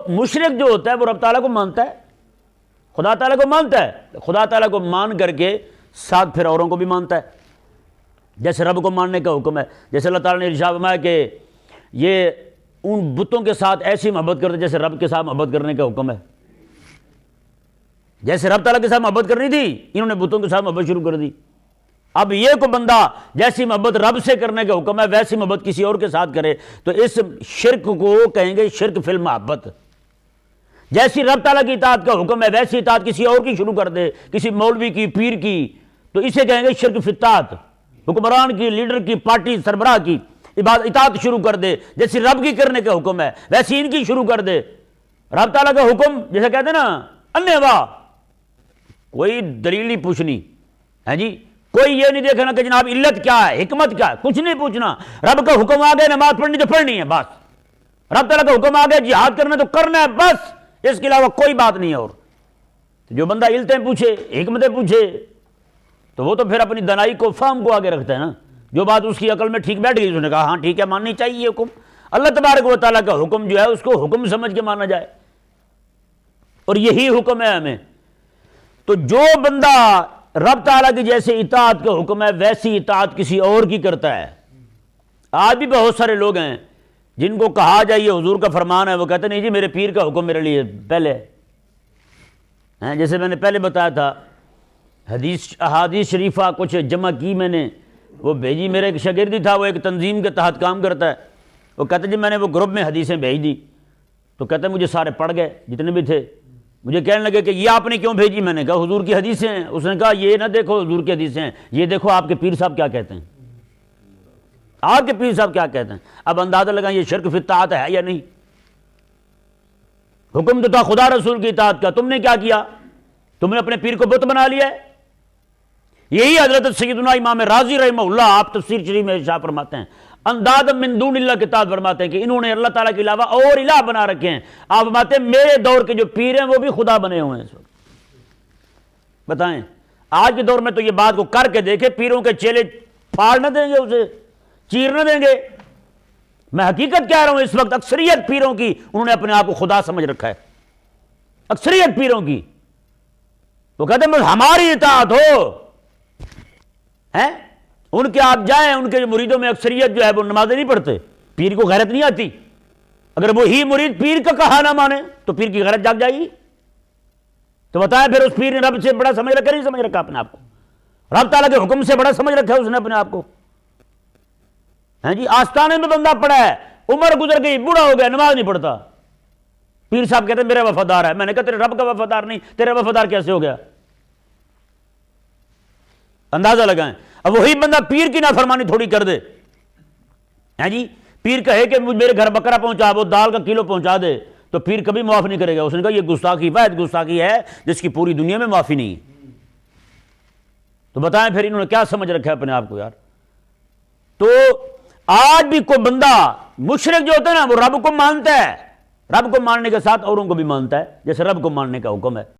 مشرک جو ہوتا ہے وہ رب تعالیٰ کو مانتا ہے، خدا تعالیٰ کو مانتا ہے، خدا تعالیٰ کو مان کر کے ساتھ پھر اوروں کو بھی مانتا ہے، جیسے رب کو ماننے کا حکم ہے۔ جیسے اللہ تعالیٰ نے ارشاد فرمایا کہ یہ ان بتوں کے ساتھ ایسی محبت کرتے جیسے رب کے ساتھ محبت کرنے کا حکم ہے۔ جیسے رب تعالیٰ کے ساتھ محبت کرنی تھی، انہوں نے بتوں کے ساتھ محبت شروع کر دی۔ اب یہ کو بندہ جیسی محبت رب سے کرنے کا حکم ہے ویسی محبت کسی اور کے ساتھ کرے تو اس شرک کو کہیں گے شرک فی المحبت۔ جیسی رب تعالیٰ کی اطاعت کا حکم ہے ویسی اطاعت کسی اور کی شروع کر دے، کسی مولوی کی، پیر کی، تو اسے کہیں گے شرک فی الطاعت۔ حکمران کی، لیڈر کی، پارٹی سربراہ کی اطاعت شروع کر دے، جیسی رب کی کرنے کا حکم ہے ویسی ان کی شروع کر دے۔ رب تعالیٰ کا حکم جیسے کہتے ہیں نا انوا، کوئی دلیل نہیں پوچھنی ہے جی، کوئی یہ نہیں دیکھنا کہ جناب علت کیا ہے، حکمت کیا ہے، کچھ نہیں پوچھنا۔ رب کا حکم آ گیا نماز پڑھنی تو پڑھنی ہے بس، رب تعالیٰ کا حکم آ گیا جہاد کرنا تو کرنا ہے بس، اس کے علاوہ کوئی بات نہیں ہے۔ اور جو بندہ علتیں پوچھے، حکمتیں پوچھے تو وہ تو پھر اپنی دنائی کو، فہم کو آگے رکھتا ہے نا۔ جو بات اس کی عقل میں ٹھیک بیٹھ گئی اس نے کہا ہاں ٹھیک ہے، ماننی چاہیے یہ حکم۔ اللہ تبارک و تعالیٰ کا حکم جو ہے اس کو حکم سمجھ کے مانا جائے، اور یہی حکم ہے ہمیں۔ تو جو بندہ رب تعالیٰ کی جیسے اطاعت کا حکم ہے ویسی اطاعت کسی اور کی کرتا ہے، آج بھی بہت سارے لوگ ہیں جن کو کہا جائے یہ حضور کا فرمان ہے، وہ کہتے نہیں جی میرے پیر کا حکم میرے لیے پہلے ہے۔ جیسے میں نے پہلے بتایا تھا، احادیث شریفہ کچھ جمع کی میں نے، وہ بھیجی، میرے ایک شاگرد ہی تھا، وہ ایک تنظیم کے تحت کام کرتا ہے، وہ کہتے جی میں نے وہ گروپ میں حدیثیں بھیج دی، تو کہتے مجھے سارے پڑھ گئے جتنے بھی تھے، مجھے کہنے لگے کہ یہ آپ نے کیوں بھیجی؟ میں نے کہا حضور کی حدیثیں ہیں۔ اس نے کہا یہ نہ دیکھو حضور کی حدیثیں ہیں، یہ دیکھو آپ کے پیر صاحب کیا کہتے ہیں، آپ کے پیر صاحب کیا کہتے ہیں۔ اب اندازہ لگا یہ شرک فی الطاعت ہے یا نہیں۔ حکم تو تھا خدا رسول کی اطاعت کا، تم نے کیا کیا؟ تم نے اپنے پیر کو بت بنا لیا ہے۔ یہی حضرت سیدنا امام رازی رحمہ اللہ آپ تفسیر شریف میں ارشاد فرماتے ہیں، اندادا من دون اللہ کے تحت فرماتے ہیں کہ انہوں نے اللہ تعالیٰ کے علاوہ اور الہ بنا رکھے ہیں۔ آپ فرماتے ہیں میرے دور کے جو پیر ہیں وہ بھی خدا بنے ہوئے ہیں اس وقت۔ بتائیں آج کے دور میں تو یہ بات کو کر کے دیکھے، پیروں کے چیلے پھاڑ نہ دیں گے، اسے چیر نہ دیں گے۔ میں حقیقت کہہ رہا ہوں، اس وقت اکثریت پیروں کی انہوں نے اپنے آپ کو خدا سمجھ رکھا ہے، اکثریت پیروں کی۔ وہ کہتے ہیں ہماری اطاعت ہو ہیں، ان کے آپ جائیں، ان کے مریدوں میں اکثریت جو ہے وہ نمازیں نہیں پڑھتے، پیر کو غیرت نہیں آتی۔ اگر وہی مرید پیر کا کہا نہ مانے تو پیر کی غیرت جاگ جائے گی۔ تو بتائیں پھر اس پیر نے رب سے بڑا سمجھ رکھا نہیں سمجھ رکھا اپنے آپ کو؟ رب تعالیٰ کے حکم سے بڑا سمجھ رکھا ہے اس نے اپنے آپ کو، ہیں جی۔ آستانے میں بندہ پڑا ہے، عمر گزر گئی، بوڑھا ہو گیا، نماز نہیں پڑھتا، پیر صاحب کہتے ہیں میرا وفادار ہے۔ میں نے کہا تیرے رب کا وفادار نہیں، تیرا وفادار کیسے ہو گیا؟ اندازہ لگائیں۔ اب وہی بندہ پیر کی نافرمانی تھوڑی کر دے، ہیں جی، پیر کہے کہ میرے گھر بکرا پہنچا، وہ دال کا کلو پہنچا دے، تو پیر کبھی معاف نہیں کرے گا۔ اس نے کہا یہ گستاخی، واحد گستاخی ہے جس کی پوری دنیا میں معافی نہیں ہے۔ تو بتائیں پھر انہوں نے کیا سمجھ رکھا ہے اپنے آپ کو یار۔ تو آج بھی کوئی بندہ مشرک جو ہوتا ہے نا وہ رب کو مانتا ہے، رب کو ماننے کے ساتھ اوروں کو بھی مانتا ہے جیسے رب کو ماننے کا حکم ہے۔